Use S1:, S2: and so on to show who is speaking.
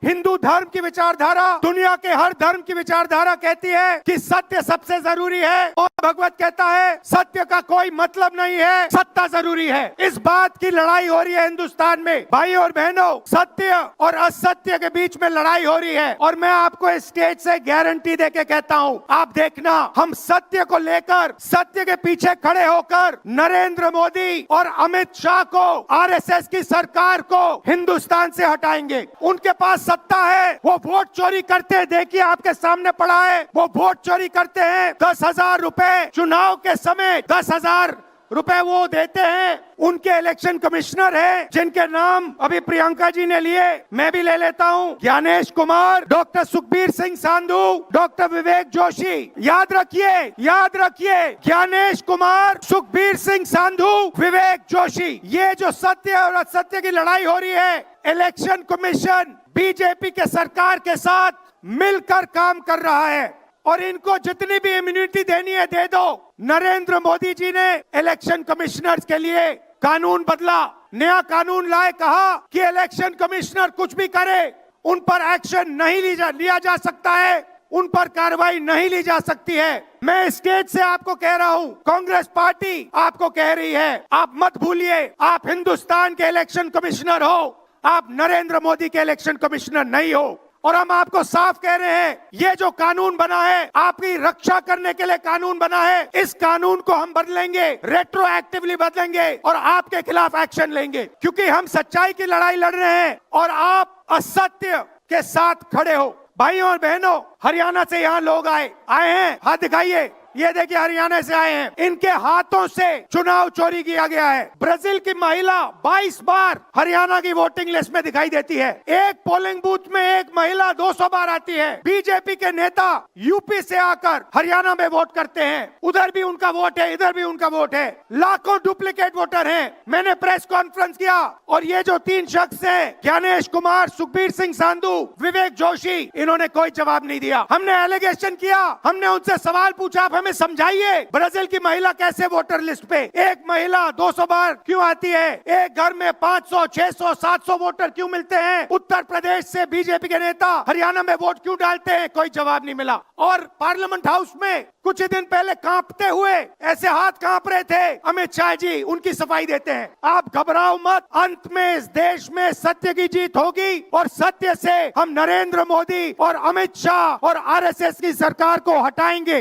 S1: हिंदू धर्म की विचारधारा, दुनिया के हर धर्म की विचारधारा कहती है कि सत्य सबसे जरूरी है, और भगवत कहता है सत्य का कोई मतलब नहीं है, सत्ता जरूरी है। इस बात की लड़ाई हो रही है हिंदुस्तान में। भाई और बहनों, सत्य और असत्य के बीच में लड़ाई हो रही है, और मैं आपको इस स्टेज से गारंटी देके कहता हूं, आप देखना, हम सत्य को लेकर, सत्य के पीछे खड़े होकर नरेंद्र मोदी और अमित शाह को, आरएसएस की सरकार को हिंदुस्तान से हटाएंगे। उनके पास सत्ता है, वो वोट चोरी करते हैं, देखिए आपके सामने पड़ा है, वो वोट चोरी करते हैं। 10,000 रुपए चुनाव के समय 10,000 रुपए वो देते हैं। उनके इलेक्शन कमिश्नर हैं, जिनके नाम अभी प्रियंका जी ने लिए, मैं भी ले लेता हूं, ज्ञानेश कुमार, डॉक्टर सुखबीर सिंह सांधू, डॉक्टर विवेक जोशी। याद रखिए, ज्ञानेश कुमार, सुखबीर सिंह सांधू, विवेक जोशी। ये जो सत्य और असत्य की लड़ाई हो रही है, इलेक्शन कमीशन बीजेपी के सरकार के साथ मिलकर काम कर रहा है, और इनको जितनी भी इम्यूनिटी देनी है दे दो। नरेंद्र मोदी जी ने इलेक्शन कमिश्नर्स के लिए कानून बदला, नया कानून लाए, कहा कि इलेक्शन कमिश्नर कुछ भी करे, उन पर एक्शन नहीं लिया जा सकता है, उन पर कार्रवाई नहीं ली जा सकती है। मैं स्टेज से आपको कह रहा हूं, कांग्रेस पार्टी आपको कह रही है, आप मत भूलिए, आप हिंदुस्तान के इलेक्शन कमिश्नर हो, आप नरेंद्र मोदी के इलेक्शन कमिश्नर नहीं हो। और हम आपको साफ कह रहे हैं, ये जो कानून बना है, आपकी रक्षा करने के लिए कानून बना है, इस कानून को हम बदलेंगे, रेट्रोएक्टिवली बदलेंगे और आपके खिलाफ एक्शन लेंगे, क्योंकि हम सच्चाई की लड़ाई लड़ रहे हैं और आप असत्य के साथ खड़े हो। भाइयों और बहनों, हरियाणा से यहाँ लोग आए हैं, हाथ दिखाइए। ये देखिए, हरियाणा से आए हैं, इनके हाथों से चुनाव चोरी किया गया है। ब्राजील की महिला 22 बार हरियाणा की वोटिंग लिस्ट में दिखाई देती है। एक पोलिंग बूथ में एक महिला 200 बार आती है। बीजेपी के नेता यूपी से आकर हरियाणा में वोट करते हैं, उधर भी उनका वोट है, इधर भी उनका वोट है। लाखों डुप्लीकेट वोटर हैं। मैंने प्रेस कॉन्फ्रेंस किया, और ये जो 3 शख्स हैं, ज्ञानेश कुमार, सुखबीर सिंह सांधू, विवेक जोशी, इन्होंने कोई जवाब नहीं दिया। हमने एलिगेशन किया, हमने उनसे सवाल पूछा, हमें समझाइए, ब्राजील की महिला कैसे वोटर लिस्ट पे, एक महिला 200 बार क्यों आती है, एक घर में 500, 600, 700 वोटर क्यों मिलते हैं, उत्तर प्रदेश से बीजेपी के नेता हरियाणा में वोट क्यों डालते हैं, कोई जवाब नहीं मिला। और पार्लियामेंट हाउस में कुछ ही दिन पहले कांपते हुए, ऐसे हाथ कांप रहे थे, अमित शाह जी उनकी सफाई देते हैं। आप घबराओ मत, अंत में इस देश में सत्य की जीत होगी, और सत्य से हम नरेंद्र मोदी और अमित शाह और आरएसएस की सरकार को हटाएंगे।